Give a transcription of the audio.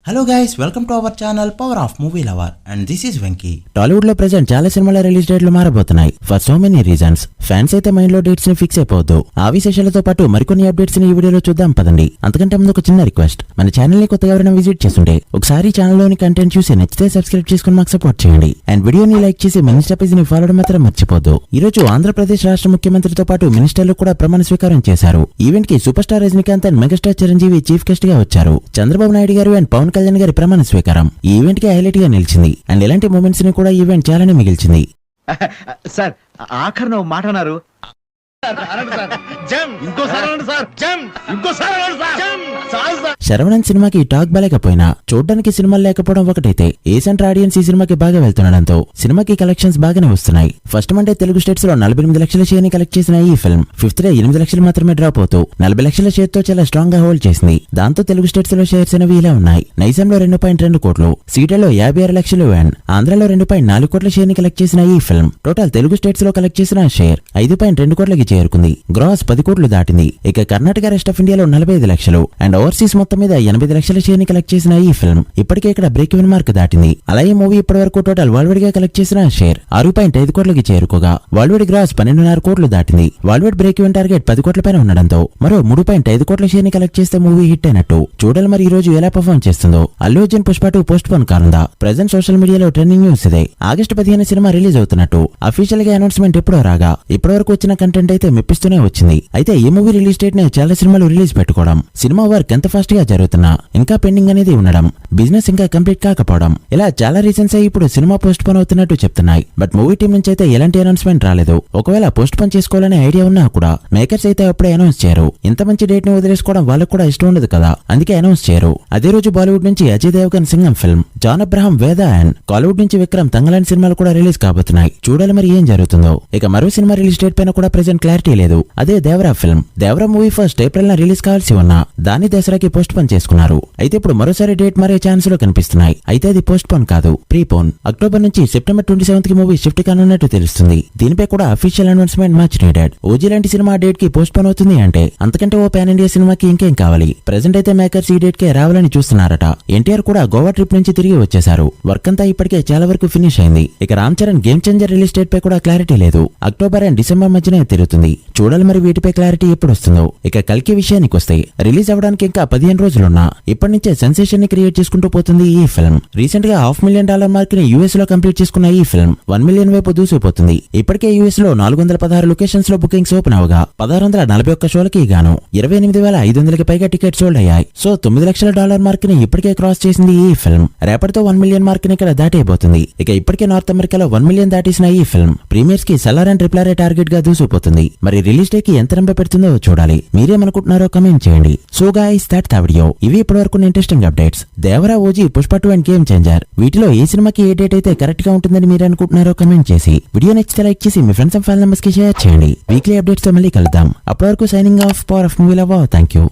Hello guys, welcome to our channel power of movie lover and this is Venky. Tollywood లో present చాలా సినిమాల release డేట్లు మారబోతున్నాయి for so many reasons. Fans అయితే mind లో డేట్స్ ని ఫిక్స్ అయిపోవద్దు. ఆ విశేషాలతో పాటు మరికొన్ని అప్డేట్స్ ని ఈ వీడియోలో చూద్దాం పదండి. అంతకంటే ముందు ఒక చిన్న రిక్వెస్ట్, మన ఛానల్ ని కొత్తగా ఎవరైనా విజిట్ చేస్తుంటే ఒకసారి ఛానల్ లోని కంటెంట్ చూసి నచ్చితే సబ్స్క్రైబ్ చేసుకుని మాకు సపోర్ట్ చేయండి అండ్ వీడియోని లైక్ చేసి మన ఇన్స్టా పేజ్ ని ఫాలో మాత్రం మర్చిపోద్దు. ఈ రోజు ఆంధ్రప్రదేశ్ రాష్ట్ర ముఖ్యమంత్రితో పాటు మినిస్టర్లు కూడా ప్రమాణ స్వీకారం చేశారు. ఈవెంట్ కి super star Rajinikanth and megastar Chiranjeevi chief guest గా వచ్చారు. చంద్రబాబు నాయుడు గారు అండ్ పవన్ కళ్యాణ్ గారి ప్రమాణ స్వీకారం ఈ ఈవెంట్ కి హైలైట్ గా నిలిచింది అండ్ ఇలాంటి మూమెంట్స్ ని కూడా ఈవెంట్ చాలానే మిగిల్చింది. సార్ ఆఖరి మాట అన్నారు. శరవణన్ సినిమాకి టాక్ బాలేకపోయినా చూడ్డానికి సినిమాలు లేకపోవడం ఒకటైతే ఏ సెంటర్ ఆడియన్స్ ఈ సినిమాకి బాగా వెళ్తుండడంతో సినిమాకి కలెక్షన్స్ బాగానే వస్తున్నాయి. ఫస్ట్ మండే తెలుగు స్టేట్స్ లో 48 లక్షల షేర్ ని కలెక్ట్ చేసిన ఈ ఫిల్మ్ ఫిఫ్త్ డే 8 లక్షలు మాత్రమే డ్రాప్ అవుతూ 40 లక్షల షేర్ తో చాలా స్ట్రాంగ్ గా హోల్డ్ చేసింది. దాంతో తెలుగు స్టేట్స్ లో షేర్స్ అనేవి ఇలా ఉన్నాయి. నైజాంలో 2.2 కోట్లు, సీటలో 56 లక్షలు అండ్ ఆంధ్రలో 2.4 కోట్ల షేర్ ని కలెక్ట్ చేసిన ఈ ఫిల్మ్ టోటల్ తెలుగు స్టేట్స్ లో కలెక్ట్ చేసిన షేర్ 5.2 కోట్లకి చేరుకుంది. గ్రాస్ 10 కోట్లు దాటింది. ఇక కర్ణాటక రెస్ట్ ఆఫ్ ఇండియాలో 45 లక్షలు అండ్ ఓవర్సీస్ మొత్తం మీద 80 లక్షల షేర్ ని కలెక్ట్ చేసిన ఈ ఫిల్మ్ ఇప్పటికే ఇక్కడ బ్రేక్ ఈవెన్ మార్క్ దాటింది. అలాగే మూవీ ఇప్పటి వరకు టోటల్ వరల్డ్ గా కలెక్ట్ చేసిన షేర్ 6.5 కోట్లకి చేరుకోగా వరల్డ్ గ్రాస్ 12.5 కోట్లు దాటింది. వరల్డ్ బ్రేక్ ఈవెన్ టార్గెట్ 10 కోట్ల పైన ఉండడంతో మరో 3.5 కోట్ల షేర్ ని కలెక్ట్ చేస్తే మూవీ హిట్ అయినట్టు. చూడాలి మరి ఈ రోజు ఎలా పర్ఫార్మ్ చేస్తుందో. అల్లు అర్జున్ పుష్ప 2 పోస్ట్ పోన్ కానుందా? ప్రెజెంట్ సోషల్ మీడియాలో ట్రెండింగ్ న్యూస్ ఇదే. ఆగస్టు 15 సినిమా రిలీజ్ అవుతున్నట్టు అఫీషియల్ గా అనౌన్స్మెంట్ ఎప్పుడో రాగా ఇప్పటి వరకు వచ్చిన కంటెంట్ అయితే మెప్పిస్తూనే వచ్చింది. అయితే ఈ మూవీ రిలీజ్ డేట్ నే చాలా సినిమాలు రిలీజ్ పెట్టుకోవడం, సినిమా వర్క్ ఎంత ఫాస్ట్ గా జరుగుతున్నా ఇంకా పెండింగ్ అనేది ఉండడం, బిజినెస్ ఇంకా కంప్లీట్ కాకపోవడం, ఇలా చాలా రీజన్స్ ఇప్పుడు సినిమా పోస్ట్ పోన్ అవుతున్నట్టు చెప్తున్నాయి. బట్ మూవీ టీం నుంచి అయితే ఎలాంటి అనౌన్స్మెంట్ రాలేదు. ఒకవేళ పోస్ట్ పోన్ చేసుకోవాలనే ఐడియా ఉన్నా కూడా మేకర్స్ అయితే అప్పుడే అనౌన్స్ చేయరు. ఇంత మంచి డేట్ ని వదిలేసుకోవడం వాళ్ళకు కూడా ఇష్టం ఉండదు కదా, అందుకే అనౌన్స్ చేయరు. అదే రోజు బాలీవుడ్ నుంచి Ajay Devgan Singham film, John Abraham Vedaa and Kollywood నుంచి విక్రమ్ తంగలాంటి సినిమాలు కూడా రిలీజ్ కాబోతున్నాయి. చూడాలి మరి ఏం జరుగుతుందో. ఇక మరో సినిమా రిలీజ్ డేట్ పైన కూడా ప్రెజెంట్ క్లారిటీ లేదు. అదే Devara film. Devara movie first April release కావాల్సి ఉన్నా దాన్ని దసరాకి పోస్ట్ పోన్ చేసుకున్నారు. అయితే ఇప్పుడు మరోసారి డేట్ మారే ఛాన్స్ లో కనిపిస్తున్నాయి. అయితే అది పోస్ట్ పోన్ కాదు, ప్రీపోన్. అక్టోబర్ నుంచి సెప్టెంబర్ 27 కి మూవీ షిఫ్ట్ కానున్నట్టు తెలుస్తుంది. దీనిపై కూడా official announcement match needed. OG లాంటి సినిమా డేట్ కి పోస్ట్ పోన్ అవుతుంది అంటే అంతకంటే ఓ పాన్ ఇండియా సినిమాకి ఇంకేం కావాలి. ప్రెజెంట్ అయితే మేకర్స్ ఈ డేట్ కే రావాలని చూస్తున్నారట. ఎన్టీఆర్ కూడా గోవా ట్రిప్ నుంచి తిరిగి వచ్చేశారు. వర్క్ అంతా ఇప్పటికే చాలా వరకు ఫినిష్ అయింది. ఇక Ram Charan game changer release date పై కూడా క్లారిటీ లేదు. అక్టోబర్ అండ్ డిసెంబర్ మధ్యనే తిరుగుతుంది. చూడాలి మరి వీటిపై క్లారిటీ ఎప్పుడు వస్తుందో. ఇక కల్కి విషయానికి వస్తే రిలీజ్ అవ్వడానికి ఇంకా 15 రోజులున్నా ఇప్పటి నుంచే సెన్సేషన్ ని క్రియేట్ చేసుకుంటూ పోతుంది ఈ ఫిల్మ్. రీసెంట్ గా $500,000 మార్క్ ని యూఎస్ లో కంప్లీట్ చేసుకున్న ఈ ఫిల్మ్ 1 మిలియన్ వైపు దూసిపోతుంది. ఇప్పటికే యూఎస్ లో 416 లొకేషన్స్ లో బుకింగ్స్ ఓపెన్ అవగా 1641 షోలకి గాను 28,500కి పైగా టికెట్స్ సోల్డ్ అయ్యాయి. సో $9 లక్షల మార్క్ ని ఇప్పటికే క్రాస్ చేసింది ఈ ఫిల్మ్. రేపటితో 1 మిలియన్ మార్క్ ని ఇక్కడ దాటైపోతుంది. ఇక ఇప్పటికే నార్త్ అమెరికాలో 1 మిలియన్ దాటేసిన ఈ ఫిల్మ్ ప్రీమియర్స్ కి Salaar and triple R target గా దూసిపోతుంది. మరి రిలీజ్ డే కి ఎంత రంప పెడుతుందో చూడాలి. మీరేమనుకుంటున్నారో కమెంట్ చేయండి. So guys, that's the video. ఇవి ఇప్పటివరకు interesting updates. Devara, OG, Pushpa 2 and game changer వీటిలో ఏ సినిమాకి ఏ డేట్ అయితే కరెక్ట్ గా ఉంటుందని మీరు అనుకుంటున్నారో కమెంట్ చేసి వీడియో నచ్చితే లైక్ చేసి మీ ఫ్రెండ్స్ అండ్ ఫ్యామిలీ మెంబర్స్ కి షేర్ చేయండి. వీక్లీ అప్డేట్స్ తో మళ్ళీ కలుద్దాం. అప్పటి వరకు signing off, power of movie lover. Thank you.